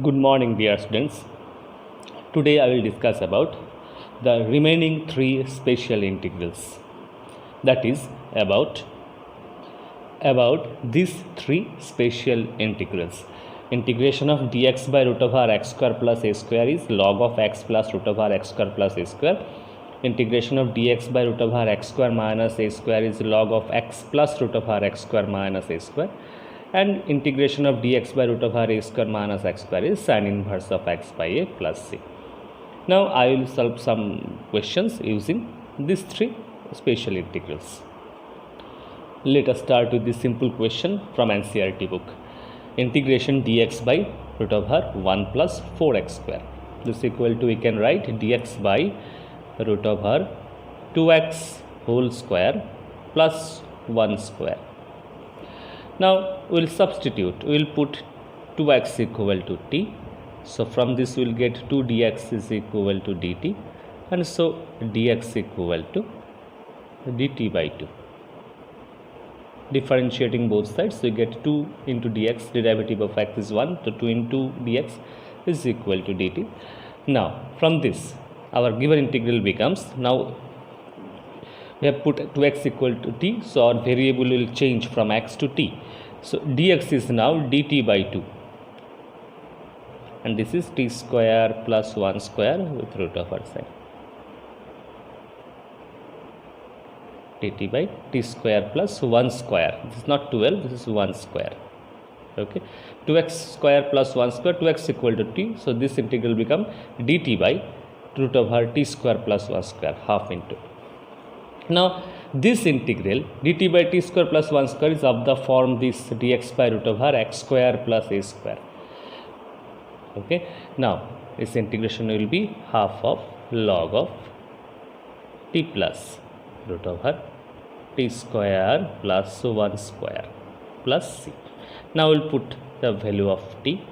Good morning, dear students. Today I will discuss about the remaining three special integrals. That is about these three special integrals. Integration of dx by root over x square plus a square is log of x plus root over x square plus a square. Integration of dx by root over x square minus a square is log of x plus root over x square minus a square. And integration of dx by root over a square minus x square is sin inverse of x by a plus c. Now I will solve some questions using these three special integrals. Let us start with this simple question from NCERT book. Integration dx by root over 1 plus 4x square. This equal to, we can write dx by root over 2x whole square plus 1 square. Now we will substitute, we will put 2x equal to t. So from this we will get 2 dx is equal to dt, and so dx equal to dt by 2. Differentiating both sides, we get 2 into dx, derivative of x is 1, so 2 into dx is equal to dt. Now from this our given integral becomes, now we have put 2x equal to t, so our variable will change from x to t. So dx is now dt by 2, and this is t square plus 1 square with root over sine. dt by t square plus 1 square. This is not 12, this is 1 square. Okay, 2x square plus 1 square, 2x equal to t, so this integral become dt by root over t square plus 1 square, half into. Now this integral dt by t square plus 1 square is of the form this dx by root over x square plus a square. Okay, now this integration will be half of log of t plus root over t square plus 1 square plus c. Now we will put the value of t,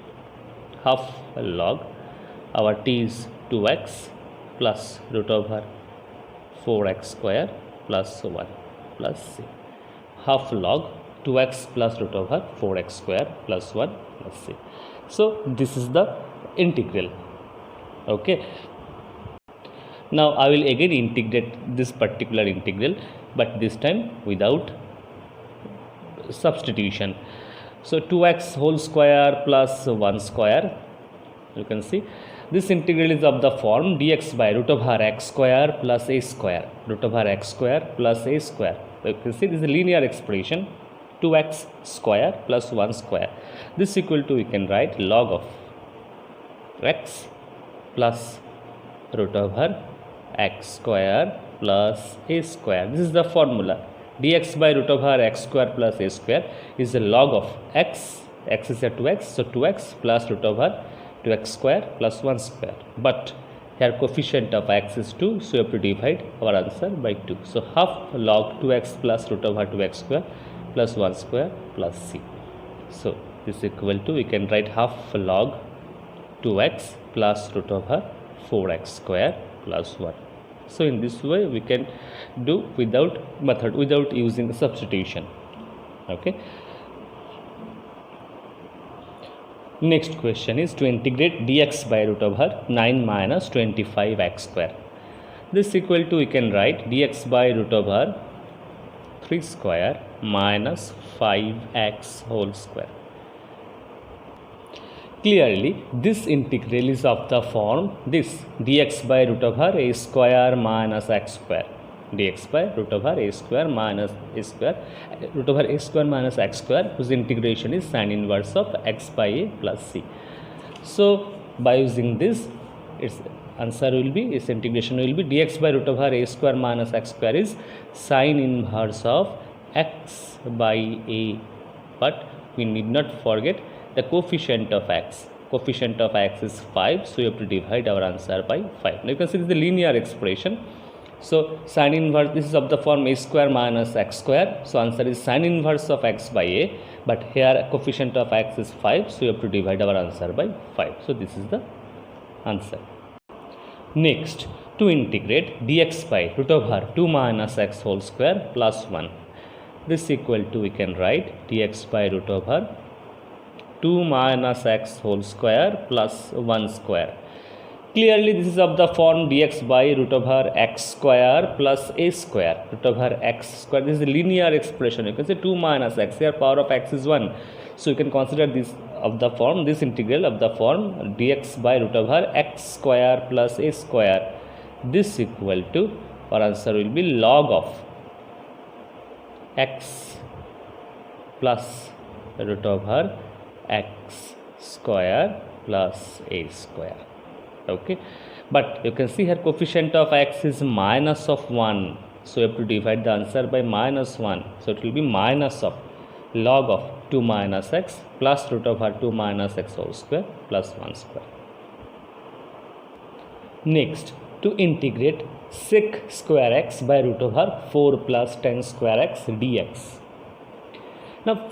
half log, our t is 2x plus root over 4x square plus 1 plus c, half log 2x plus root over 4x square plus 1 plus c. So this is the integral. Okay, now I will again integrate this particular integral, but this time without substitution. So 2x whole square plus 1 square, you can see this integral is of the form dx by root over x square plus a square, root over x square plus a square. So you can see this is a linear expression, 2x square plus 1 square. This equal to, we can write log of x plus root over x square plus a square. This is the formula. Dx by root over x square plus a square is the log of x. X is a 2x, so 2x plus root over 2x square plus 1 square. But here coefficient of x is 2, so we have to divide our answer by 2. So half log 2x plus root over 2x square plus 1 square plus c. So this equal to, we can write half log 2x plus root over 4x square plus 1. So in this way we can do without using substitution. Okay. Next question is to integrate dx by root over 9 minus 25x square. This equal to, we can write dx by root over 3 square minus 5x whole square. Clearly this integral is of the form this dx by root over a square minus x square, dx by root over a square minus a square, root over a square minus x square, whose integration is sin inverse of x by a plus c. So by using this, its answer will be, its integration will be dx by root over a square minus x square is sin inverse of x by a, but we need not forget the coefficient of x. Coefficient of x is 5, so you have to divide our answer by 5. Now you can see this is the linear expression. So sin inverse, this is of the form a square minus x square, so answer is sin inverse of x by a, but here coefficient of x is 5, so you have to divide our answer by 5. So this is the answer. Next, to integrate dx by root over 2 minus x whole square plus 1. This equal to, we can write dx by root over 2 minus x whole square plus 1 square. Clearly this is of the form dx by root over x square plus a square, root over x square. This is a linear expression. You can say 2 minus x, here power of x is 1. So you can consider this of the form, this integral of the form dx by root over x square plus a square. This equal to, our answer will be log of x plus root over x square plus a square. Okay, but you can see here coefficient of x is minus of 1, so you have to divide the answer by minus 1, so it will be minus of log of 2 minus x plus root over 2 minus x whole square plus 1 square. Next, to integrate sec square x by root over 4 plus tan square x dx. Now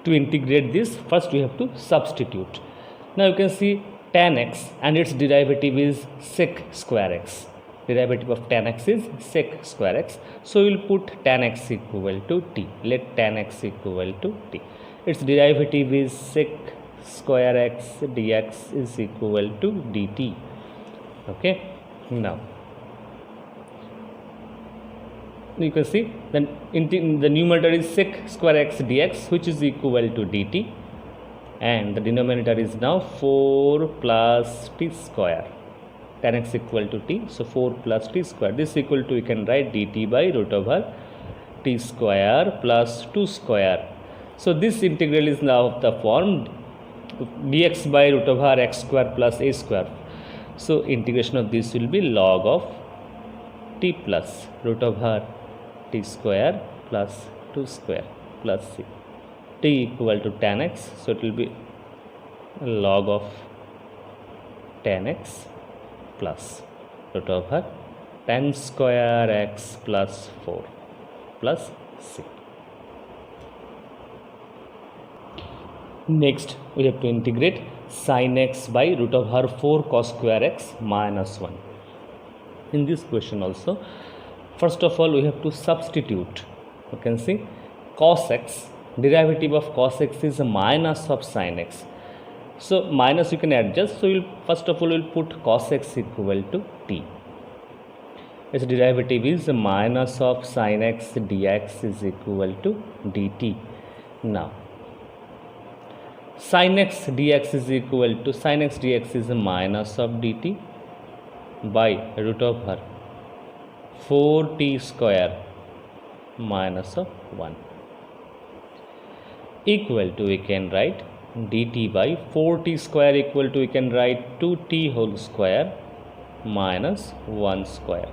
to integrate this, first we have to substitute. Now you can see tan x and its derivative is sec square x. Derivative of tan x is sec square x. So we will put tan x equal to t. Let tan x equal to t. Its derivative is sec square x dx is equal to dt. Okay. Now you can see then the numerator is sec square x dx, which is equal to dt, and the denominator is now 4 plus t square. Tan x equal to t, so 4 plus t square. This equal to, you can write dt by root over t square plus 2 square. So this integral is now of the form dx by root over x square plus a square. So integration of this will be log of t plus root over t square plus 2 square plus c. T equal to tan x, so it will be log of tan x plus root over tan square x plus 4 plus c. Next we have to integrate sin x by root over 4 cos square x minus 1. In this question also, first of all we have to substitute. You can see cos x, derivative of cos x is minus of sin x. So minus you can adjust. So we'll, first of all we'll put cos x equal to t. Its derivative is minus of sin x dx is equal to dt. Now sin x dx is equal to, sin x dx is minus of dt by root over 4t square minus of 1 equal to, we can write dt by 4t square equal to, we can write 2t whole square minus 1 square.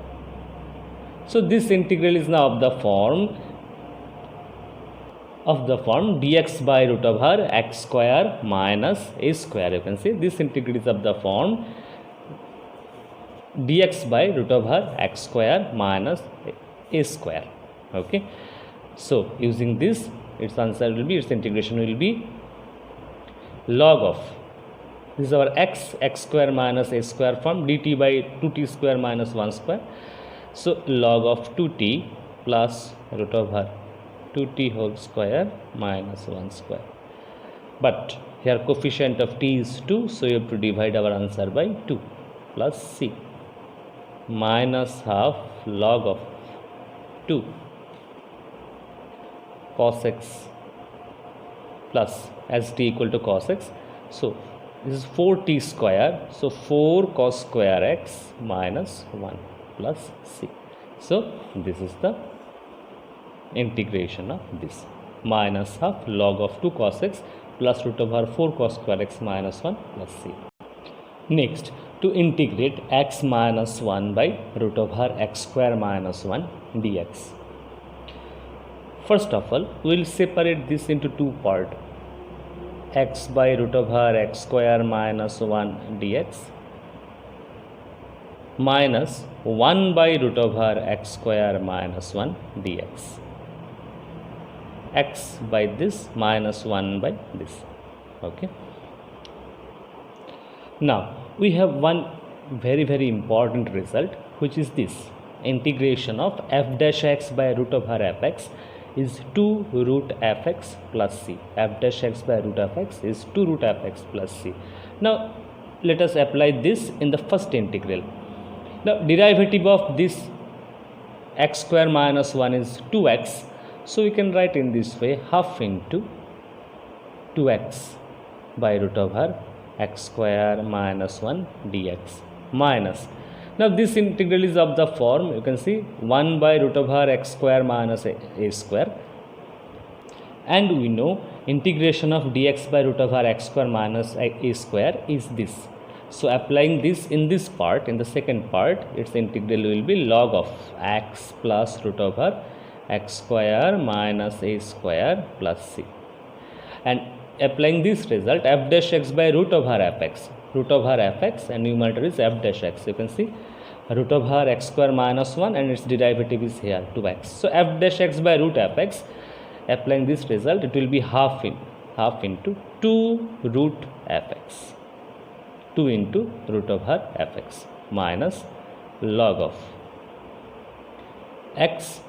So this integral is now of the form dx by root over x square minus a square. You can see this integral is of the form dx by root over x square minus a square. Okay, so using this, its answer will be, its integration will be log of, this is our x square minus a square form, dt by 2t square minus 1 square. So log of 2t plus root over 2t whole square minus 1 square. But here coefficient of t is 2, so you have to divide our answer by 2 plus c minus half log of 2 cos x plus, as t equal to cos x, so this is 4t square, so 4 cos square x minus 1 plus c. So this is the integration of this, minus half log of 2 cos x plus root over 4 cos square x minus 1 plus c. Next, to integrate x minus 1 by root over x square minus 1 dx. First of all, we will separate this into two parts, x by root over x square minus 1 dx minus 1 by root over x square minus 1 dx. X by this minus 1 by this. Okay. Now we have one very important result, which is this integration of f dash x by root over fx is 2 root fx plus c. F dash x by root of x is 2 root fx plus c. Now let us apply this in the first integral. Now derivative of this x square minus 1 is 2x. So we can write in this way, half into 2x by root over x square minus 1 dx minus. Now this integral is of the form, you can see 1 by root over x square minus a square, and we know integration of dx by root over x square minus a square is this. So applying this in this part, in the second part, its integral will be log of x plus root over x square minus a square plus c, and applying this result, f dash x by root over fx, and numerator is f dash x. You can see root over x square minus 1 and its derivative is here 2x. So f dash x by root fx, applying this result, it will be half into 2 root fx, 2 into root over fx minus log of x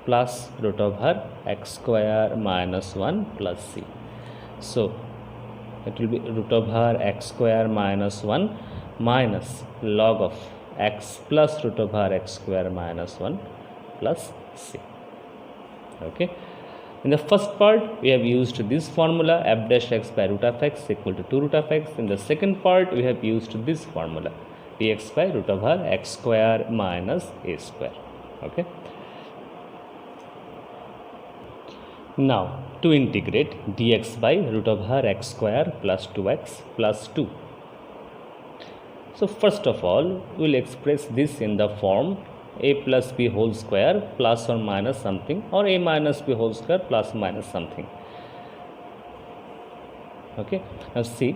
plus root over x square minus 1 plus c. So it will be root over x square minus 1 minus log of x plus root over x square minus 1 plus c. Okay. In the first part, we have used this formula, f dash x by root of x equal to 2 root of x. In the second part, we have used this formula, dx by root over x square minus a square. Okay. Now, to integrate dx by root over x square plus 2x plus 2. So, first of all, we will express this in the form a plus b whole square plus or minus something, or a minus b whole square plus or minus something. Okay. Now, see,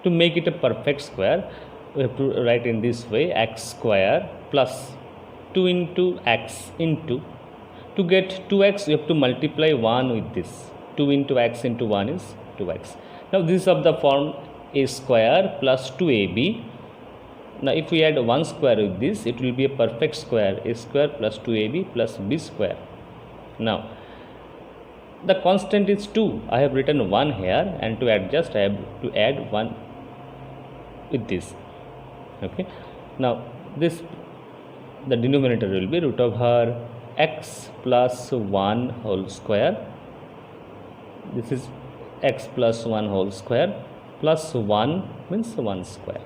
to make it a perfect square, we have to write in this way, x square plus 2 into x into, to get 2x, we have to multiply 1 with this. 2 into x into 1 is 2x. Now, this is of the form a square plus 2ab. Now, if we add 1 square with this, it will be a perfect square, a square plus 2ab plus b square. Now, the constant is 2. I have written 1 here, and to adjust, I have to add 1 with this. Okay. Now, this, the denominator will be root over x plus 1 whole square. This is x plus 1 whole square plus 1 means 1 square.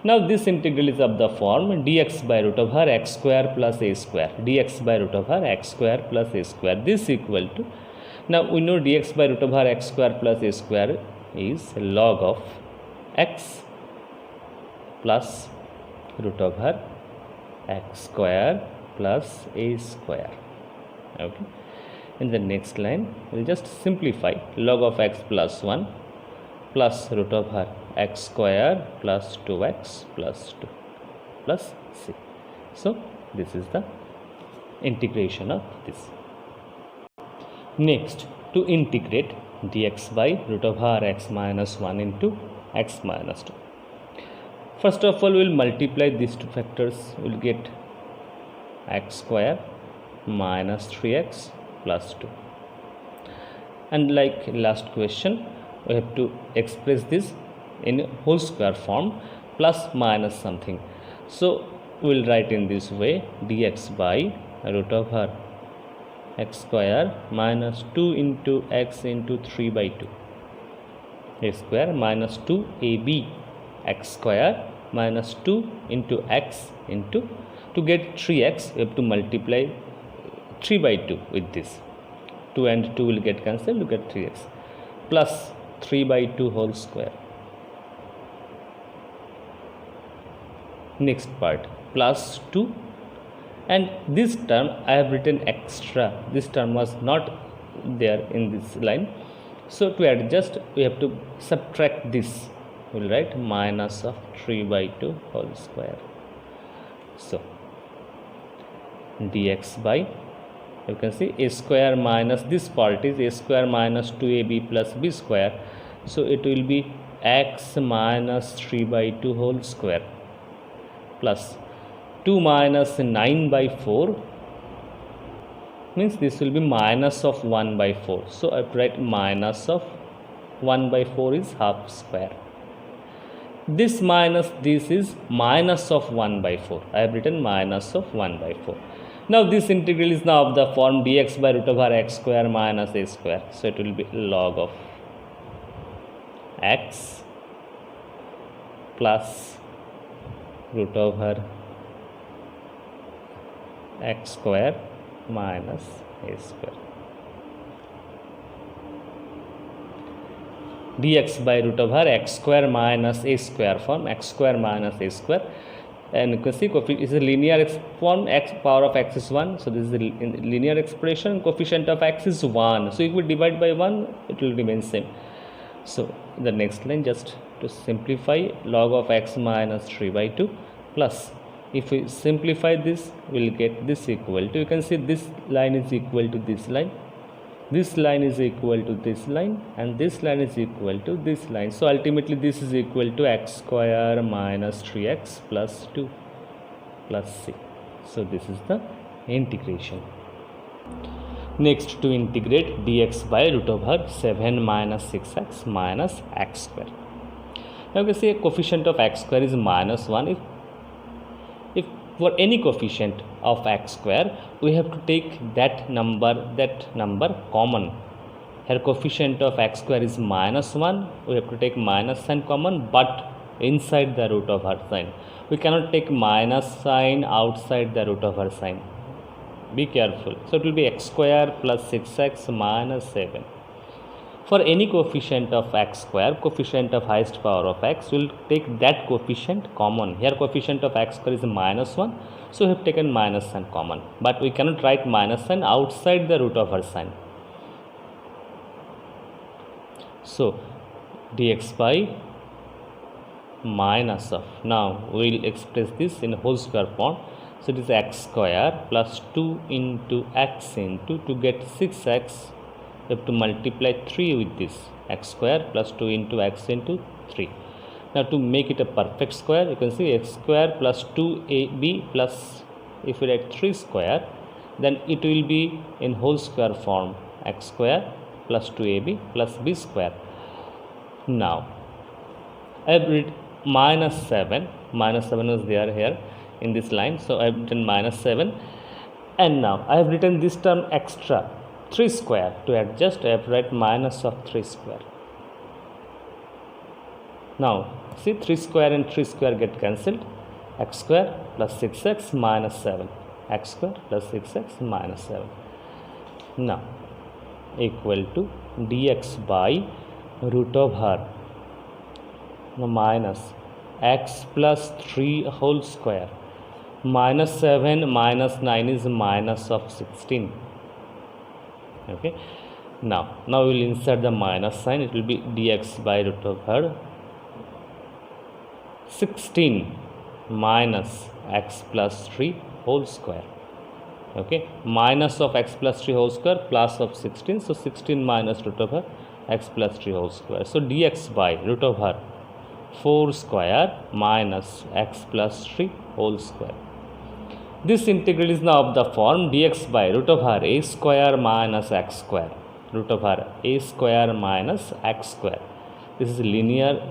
Now this integral is of the form dx by root over x square plus a square, dx by root over x square plus a square. This equal to, now we know dx by root over x square plus a square is log of x plus root over x square plus a square. Okay. In the next line, we will just simplify log of x plus 1 plus root over x square plus 2x plus 2 plus c. So this is the integration of this. Next, to integrate dx by root over x minus 1 into x minus 2. First of all, we will multiply these two factors. We will get x square minus 3x plus 2, and like last question, we have to express this in whole square form, plus minus something. So we will write in this way, dx by root over x square minus 2 into x into 3 by 2 a square minus 2ab x square minus 2 into x into, to get 3x, we have to multiply 3 by 2 with this. 2 and 2 will get cancelled, you get 3x plus 3 by 2 whole square. Next part, plus 2, and this term I have written extra. This term was not there in this line. So to adjust, we have to subtract this. We will write minus of 3 by 2 whole square. So dx by, you can see a square minus this part is a square minus 2ab plus b square. So it will be x minus 3 by 2 whole square plus 2 minus 9 by 4 means this will be minus of 1 by 4. So I write minus of 1 by 4 is half square. This minus this is minus of 1 by 4. I have written minus of 1 by 4. Now this integral is now of the form dx by root over x square minus a square. So it will be log of x plus root over x square minus a square dx by root over x square minus a square form, x square minus a square, and you can see is a linear form, x power of x is 1, so this is the linear expression, coefficient of x is 1, so if we divide by 1 it will remain same. So the next line, just to simplify, log of x minus 3 by 2 plus, if we simplify this we will get this equal to, you can see this line is equal to this line, this line is equal to this line, and this line is equal to this line. So ultimately this is equal to x square minus 3x plus 2 plus c. So this is the integration. Next, to integrate dx by root over 7 minus 6x minus x square. Now you can say coefficient of x square is minus 1. If for any coefficient of x square we have to take that number common. Here coefficient of x square is minus 1, we have to take minus sign common, but inside the root over sign. We cannot take minus sign outside the root over sign. Be careful. So it will be x square plus 6x minus 7. For any coefficient of x square, coefficient of highest power of x, we will take that coefficient common. Here coefficient of x square is minus 1, so we have taken minus sign common, but we cannot write minus sign outside the root over sign. So dx by minus of, now we will express this in whole square form. So it is x square plus 2 into x into, to get 6x you have to multiply 3 with this, x square plus 2 into x into 3. Now to make it a perfect square, you can see x square plus 2ab plus, if we write 3 square, then it will be in whole square form, x square plus 2ab plus b square. Now I have written minus 7 was there here in this line, so I have written minus 7, and now I have written this term extra 3 square. To adjust I have to write minus of 3 square. Now see 3 square and 3 square get cancelled, x square plus 6x minus 7, x square plus 6x minus 7. Now equal to dx by root over minus x plus 3 whole square minus 7 minus 9 is minus of 16. Okay, now we will insert the minus sign, it will be dx by root over 16 minus x plus 3 whole square. Okay, minus of x plus 3 whole square plus of 16, so 16 minus root over x plus 3 whole square. So dx by root over 4 square minus x plus 3 whole square. This integral is now of the form dx by root over a square minus x square, root over a square minus x square. This is a linear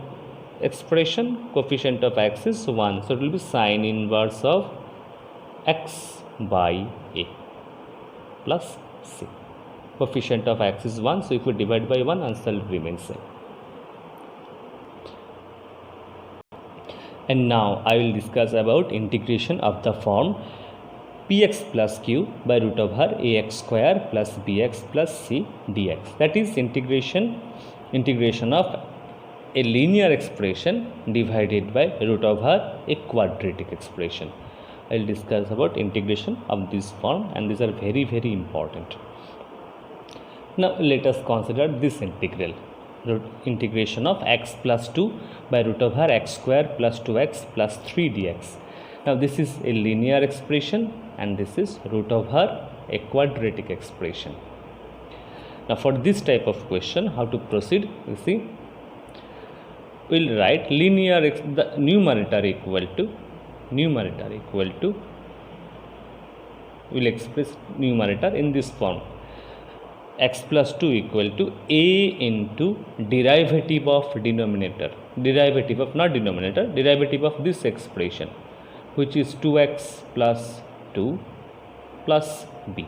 expression, coefficient of x is 1, so it will be sine inverse of x by a plus c. Coefficient of x is 1, so if we divide by 1, answer will remain same. And now I will discuss about integration of the form px plus q by root over ax square plus bx plus c dx. That is integration of a linear expression divided by root over a quadratic expression. I will discuss about integration of this form, and these are very, very important. Now let us consider this integral. Integration of x plus 2 by root over x square plus 2x plus 3 dx. Now this is a linear expression and this is root over a quadratic expression. Now for this type of question, how to proceed? You see, we will write the numerator equal to we'll express numerator in this form. X plus 2 equal to a into derivative of denominator, derivative of, not denominator, derivative of this expression, which is 2x plus 2 plus b.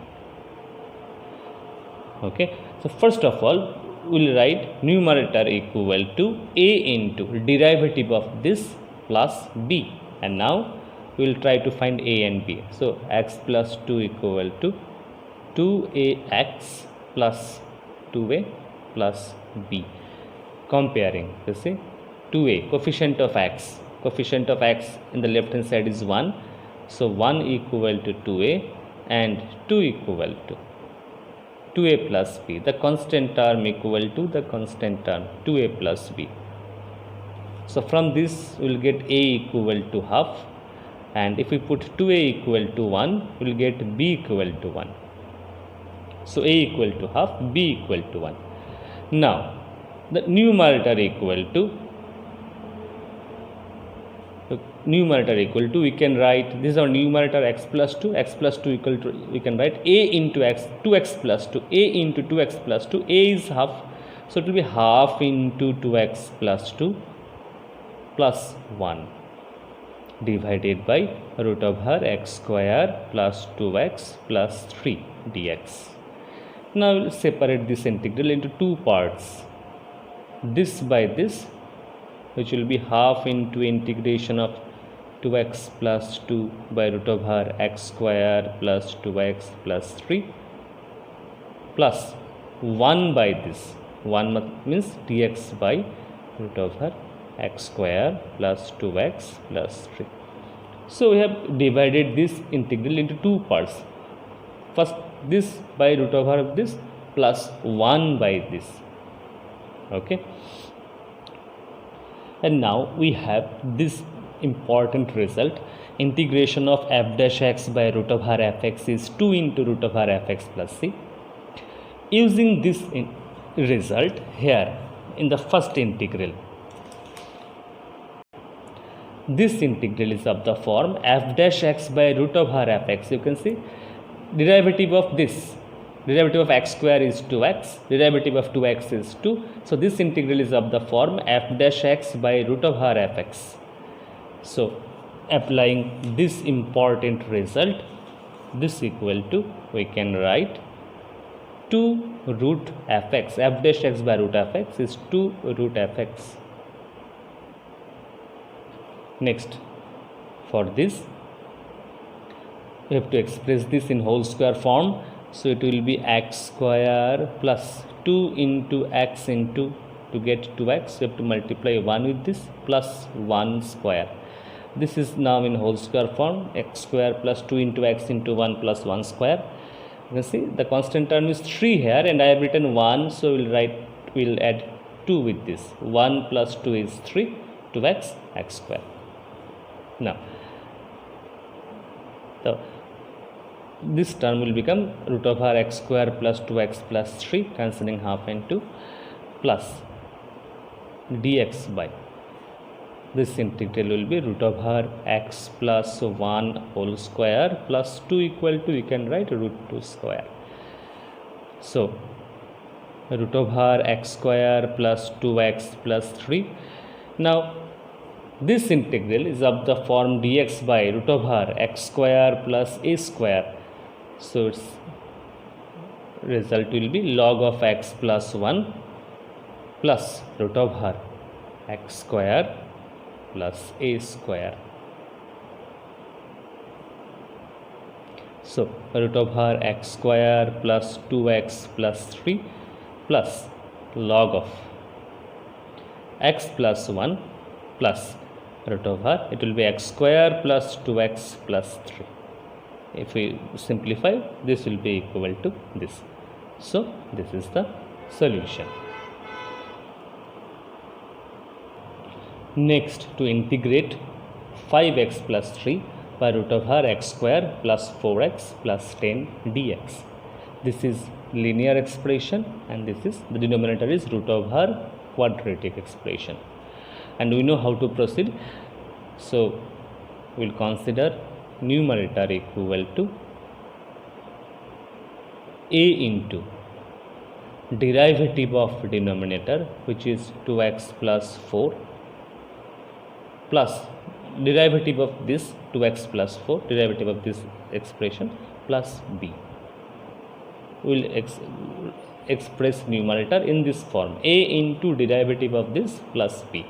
Okay, so first of all we'll write numerator equal to a into derivative of this plus b, and now we'll try to find a and b. So x plus 2 equal to 2ax plus 2a plus b. Comparing, you see, 2a, coefficient of x in the left hand side is 1, so 1 equal to 2a and 2 equal to 2a plus b, the constant term equal to the constant term 2a plus b. So from this we will get a equal to half, and if we put 2a equal to 1, we will get b equal to 1. So a equal to half, b equal to 1. Now the numerator equal to we can write, this is our numerator x plus 2 equal to, we can write a into x, 2x plus 2, a into 2x plus 2, a is half, so it will be half into 2x plus 2 plus 1 divided by root over x square plus 2x plus 3 dx. Now we'll separate this integral into two parts, this by this, which will be half into integration of 2x plus 2 by root over x square plus 2x plus 3 plus 1 by this, 1 means dx by root over x square plus 2x plus 3. So we have divided this integral into two parts. First this by root over this plus 1 by this. Okay. And now we have this important result, integration of f dash x by root over fx is 2 into root over fx plus c. Using this result here in the first integral, this integral is of the form f dash x by root over fx. You can see derivative of this, derivative of x square is 2x, derivative of 2x is 2. So this integral is of the form f dash x by root over fx. So applying this important result, this equal to, we can write 2 root fx, f dash x by root fx is 2 root fx. Next, for this we have to express this in whole square form, so it will be x square plus 2 into x into, to get 2x we have to multiply 1 with this plus 1 square. This is now in whole square form, x square plus 2 into x into 1 plus 1 square. You can see the constant term is 3 here, and I have written 1, so we'll add 2 with this. 1 plus 2 is 3, 2x, x square. Now this term will become root over x square plus 2x plus 3, cancelling half and 2, plus dx by this integral will be root over x plus 1 whole square plus 2 equal to, you can write root 2 square. So root over x square plus 2x plus 3. Now this integral is of the form dx by root over x square plus a square. So its result will be log of x plus 1 plus root over x square plus a square. So root over x square plus 2x plus 3 plus log of x plus 1 plus root over, it will be x square plus 2x plus 3. If we simplify, this will be equal to this. So this is the solution. Next, to integrate 5x plus 3 by root over x square plus 4x plus 10 dx. This is linear expression, and this is, the denominator is root over quadratic expression, and we know how to proceed. So we'll consider numerator equal to a into derivative of denominator, which is 2x plus 4, plus derivative of this 2x plus 4, derivative of this expression, plus b. We will express numerator in this form, a into derivative of this plus b.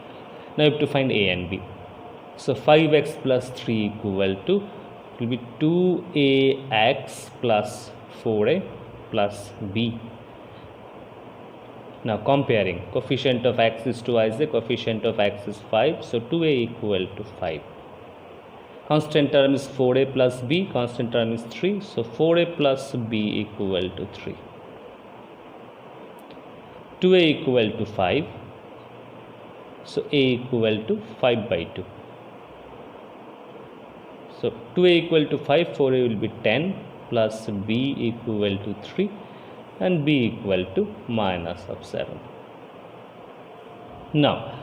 Now you have to find a and b. So 5x plus 3 equal to, it will be 2ax plus 4a plus b. Now comparing, coefficient of x is 2, the coefficient of x is 5, so 2a equal to 5. Constant term is 4a plus b, constant term is 3, so 4a plus b equal to 3. 2a equal to 5, so a equal to 5 by 2. So 2a equal to 5, 4a will be 10 plus b equal to 3 and b equal to minus of 7. Now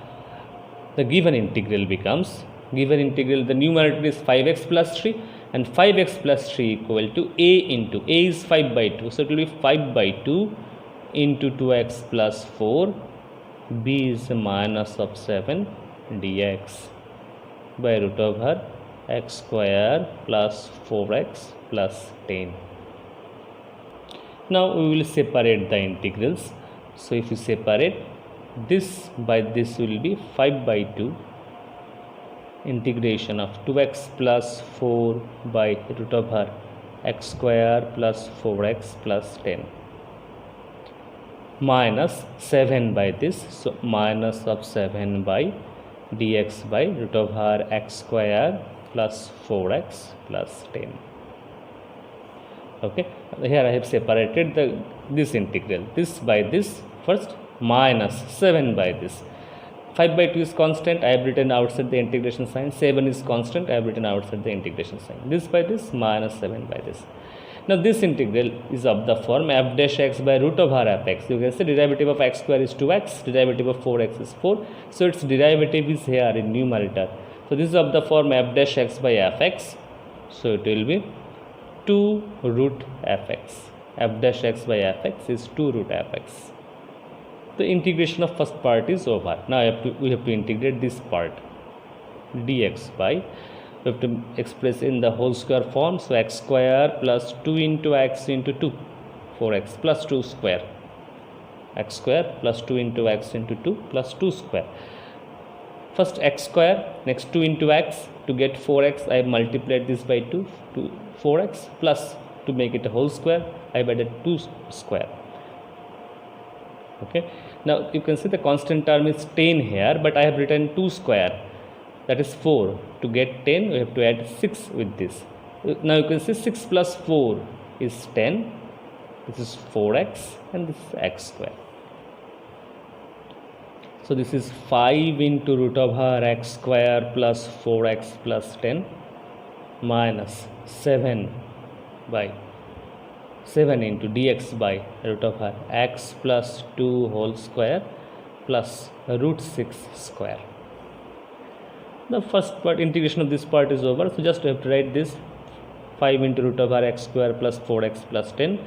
the given integral becomes, given integral, the numerator is 5x plus 3 and 5x plus 3 equal to a into, a is 5 by 2, so it will be 5 by 2 into 2x plus 4, b is minus of 7 dx by root over x square plus 4x plus 10. Now we will separate the integrals. So if you separate this by this, will be 5 by 2 integration of 2x plus 4 by root over x square plus 4x plus 10 minus 7 by this, so minus of 7 by dx by root over x square plus 4x plus 10. Okay, here I have separated this integral, this by this first, minus 7 by this. 5 by 2 is constant, I have written outside the integration sign. 7 is constant, I have written outside the integration sign. This by this, minus 7 by this. Now this integral is of the form f dash x by root over f x. You can say derivative of x square is 2x, derivative of 4x is 4. So its derivative is here in numerator. So this is of the form f dash x by fx. So it will be 2 root fx. F dash x by fx is 2 root fx. The integration of first part is over. Now we have to integrate this part, dx by, we have to express in the whole square form. So x square plus 2 into x into 2, 4x plus 2 square, x square plus 2 into x into 2 plus 2 square. First x square, next 2 into x. To get 4x, I have multiplied this by 2 to 4x, plus to make it a whole square, I have added 2 square. Okay, now you can see the constant term is 10 here, but I have written 2 square, that is 4. To get 10, we have to add 6 with this. Now you can see 6 plus 4 is 10, this is 4x and this is x square. So this is 5 into root over x square plus 4x plus 10 minus 7 by 7 into dx by root over x plus 2 whole square plus root 6 square. The first part, integration of this part is over. So just have to write this 5 into root over x square plus 4x plus 10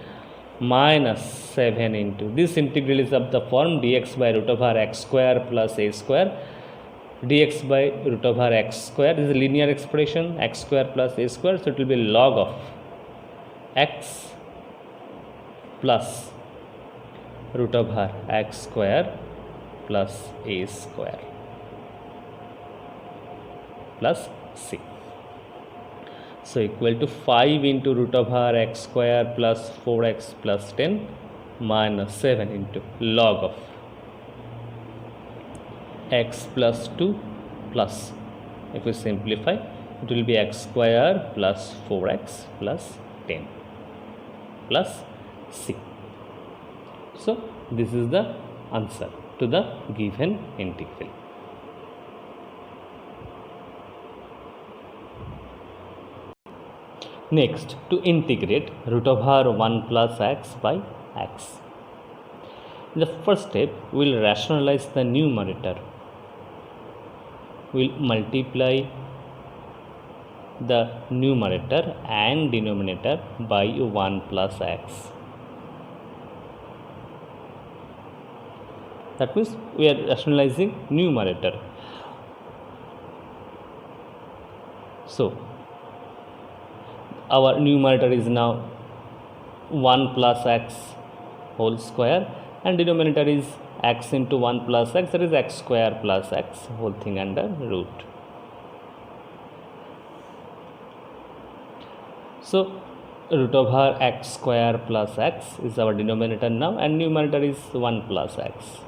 minus 7 into, this integral is of the form dx by root over x square plus a square, dx by root over x square, this is a linear expression, x square plus a square, so it will be log of x plus root over x square plus a square plus c. So equal to 5 into root over x square plus 4x plus 10 minus 7 into log of x plus 2 plus, if we simplify, it will be x square plus 4x plus 10 plus c. So this is the answer to the given integral. Next, to integrate root over 1 plus x by x. In the first step, we will rationalize the numerator. We will multiply the numerator and denominator by 1 plus x. That means we are rationalizing numerator. So our numerator is now 1 plus x whole square, and denominator is x into 1 plus x, that is x square plus x whole thing under root. So root over x square plus x is our denominator now, and numerator is 1 plus x.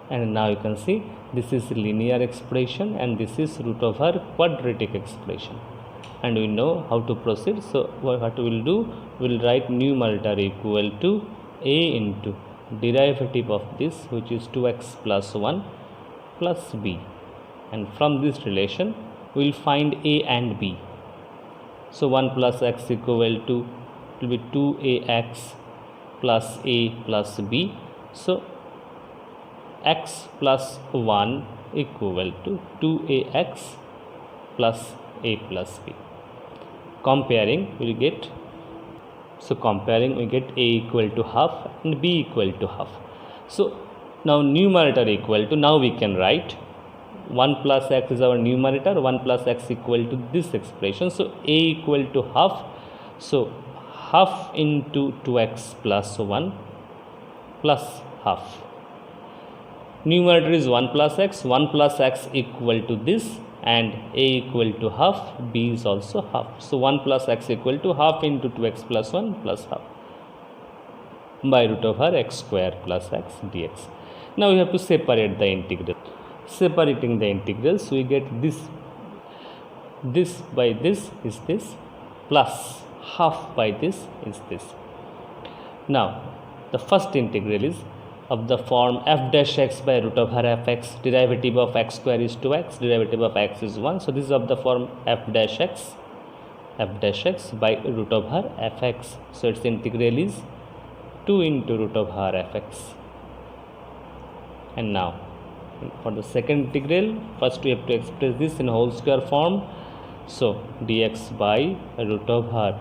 And now you can see this is linear expression and this is root over quadratic expression, and we know how to proceed. So what we will do, we will write numerator equal to a into derivative of this, which is 2x plus 1 plus b, and from this relation we will find a and b. So 1 plus x equal to, it will be 2ax plus a plus b. So x plus 1 equal to 2ax plus a plus b. Comparing we will get, so comparing we get a equal to half and b equal to half. So now numerator equal to, now we can write 1 plus x is our numerator, 1 plus x equal to this expression. So a equal to half, so half into 2x plus 1 plus half. Numerator is 1 plus x equal to this, and a equal to half, b is also half. So 1 plus x equal to half into 2x plus 1 plus half by root over x square plus x dx. Now we have to separate the integral. Separating the integrals, we get this by this is this, plus half by this is this. Now the first integral is of the form f dash x by root over fx, derivative of x square is 2x, derivative of x is 1. So this is of the form f dash x by root over fx. So its integral is 2 into root over fx. And now for the second integral, first we have to express this in whole square form. So dx by root over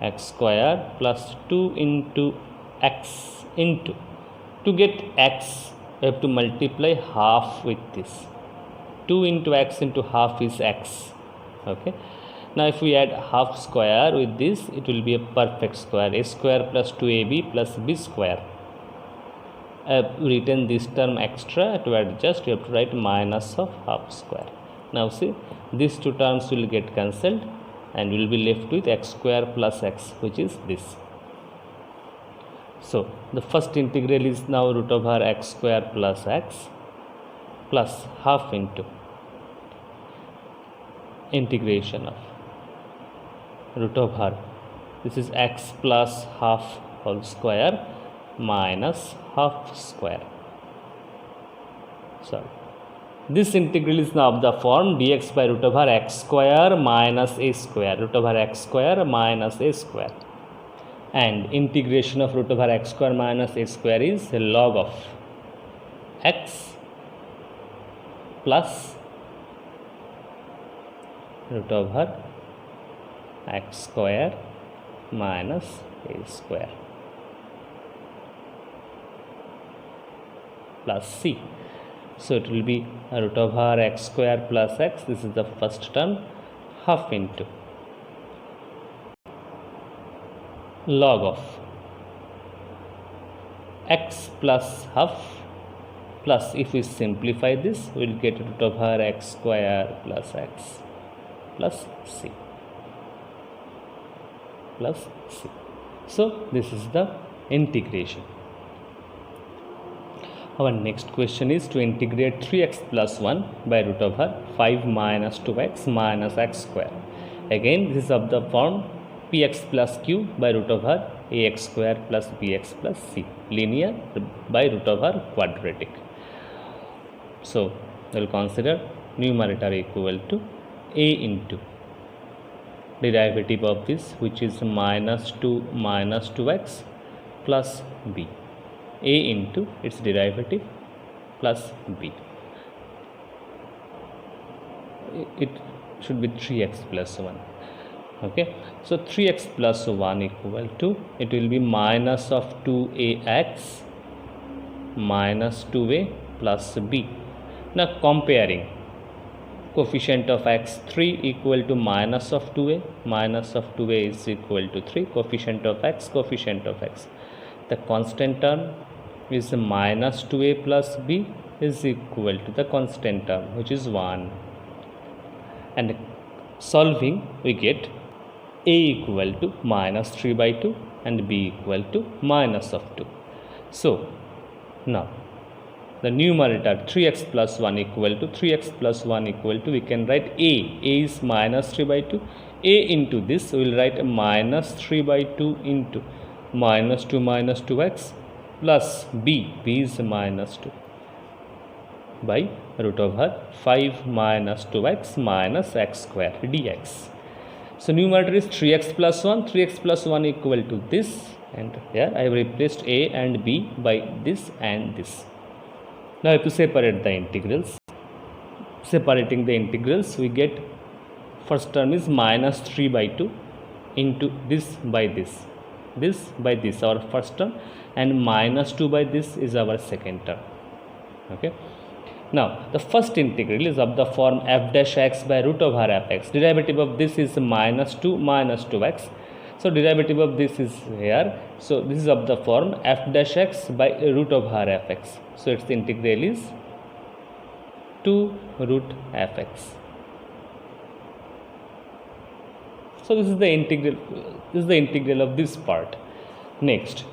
x square plus 2 into x into, to get x we have to multiply half with this. 2 into x into half is x. Okay. Now if we add half square with this, it will be a perfect square, a square plus 2ab plus b square. I have written this term extra to adjust, you have to write minus of half square. Now see, these two terms will get cancelled and we will be left with x square plus x, which is this. So the first integral is now root over x square plus x plus half into integration of root over, this is x plus half whole square minus half square. Sorry, this integral is now of the form dx by root over x square minus a square, root over x square minus a square, and integration of root over x square minus a square is log of x plus root over x square minus a square plus c. So it will be root over x square plus x, this is the first term, half into log of x plus half plus, if we simplify this, we will get root over x square plus x plus c plus c. So this is the integration. Our next question is to integrate 3x plus 1 by root over 5 minus 2x minus x square. Again, this is of the form px plus q by root over ax square plus bx plus c, linear by root over quadratic. So we will consider numerator equal to a into derivative of this, which is minus 2 minus 2x plus b, a into its derivative plus b. It should be 3x plus 1. Okay, so 3x plus 1 equal to, it will be minus of 2ax minus 2a plus b. Now comparing, coefficient of x 3 equal to minus of 2a, minus of 2a is equal to 3, coefficient of x, the constant term is minus 2a plus b is equal to the constant term which is 1, and solving we get a equal to minus 3 by 2 and b equal to minus of 2. So now the numerator 3x plus 1 equal to we can write a is minus 3 by 2, a into this we will write minus 3 by 2 into minus 2x plus b is minus 2 by root over 5 minus 2x minus x square dx. So numerator is 3x plus 1 equal to this, and here I have replaced a and b by this and this. Now I have to separate the integrals. Separating the integrals, we get first term is minus 3 by 2 into this by this by this our first term, and minus 2 by this is our second term. Okay. Now the first integral is of the form f dash x by root over fx. Derivative of this is minus 2x. So derivative of this is here. So this is of the form f dash x by root over fx. So its integral is 2 root fx. So this is the integral. This is the integral of this part. Next,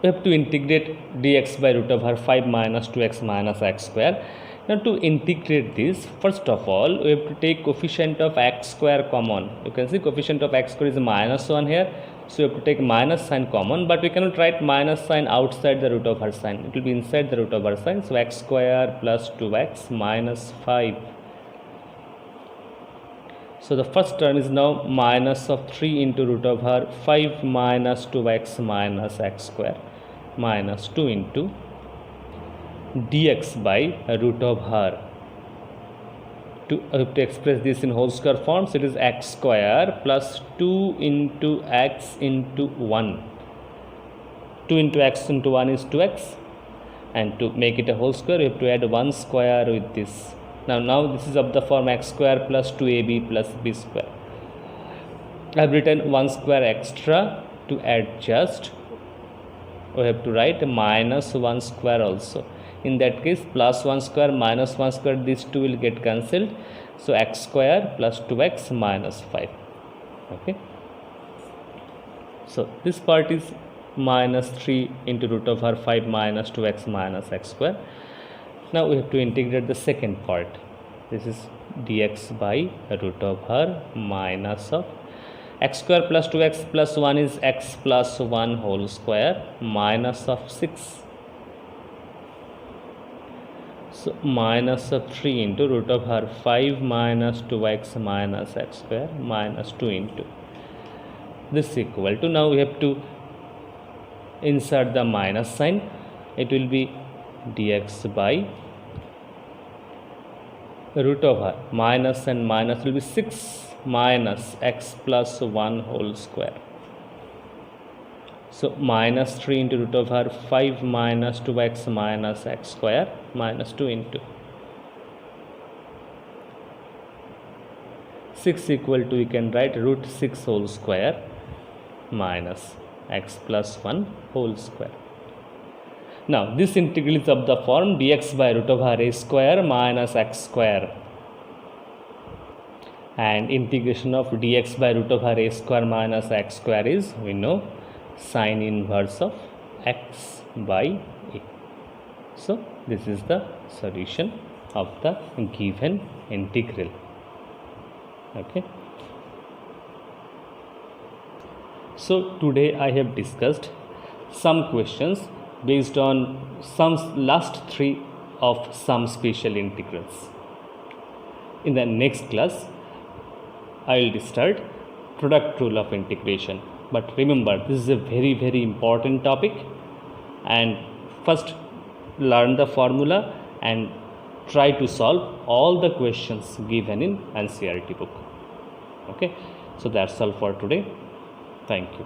we have to integrate dx by root over 5 minus 2x minus x square. Now to integrate this, first of all we have to take coefficient of x square common. You can see coefficient of x square is minus 1 here, so we have to take minus sign common, but we cannot write minus sign outside the root over sign, it will be inside the root over sign. So x square plus 2x minus 5. So the first term is now minus of 3 into root over 5 minus 2x minus x square minus 2 into dx by root over, to express this in whole square form, so it is x square plus 2 into x into 1. 2 into x into 1 is 2x, and to make it a whole square we have to add 1 square with this. Now this is of the form x square plus 2ab plus b square. I have written 1 square extra to adjust. We have to write minus 1 square also. In that case, plus 1 square minus 1 square, these two will get cancelled. So x square plus 2x minus 5. Okay. So this part is minus 3 into root over 5 minus 2x minus x square. Now we have to integrate the second part. This is dx by root over minus of x square plus 2x plus 1 is x plus 1 whole square minus of 6. So minus of 3 into root over 5 minus 2x minus x square minus 2 into this equal to, now we have to insert the minus sign. It will be dx by root over minus and minus will be 6 minus x plus 1 whole square. So minus 3 into root over 5 minus 2x minus x square minus 2 into 6 equal to, we can write root 6 whole square minus x plus 1 whole square. Now this integral is of the form dx by root over a square minus x square, and integration of dx by root over a square minus x square is, we know, sine inverse of x by a. So this is the solution of the given integral. Okay. So today I have discussed some questions based on some last 3 of some special integrals. In the next class I will start product rule of integration. But remember, this is a very, very important topic, and first learn the formula and try to solve all the questions given in NCERT book. Okay, so that's all for today. Thank you.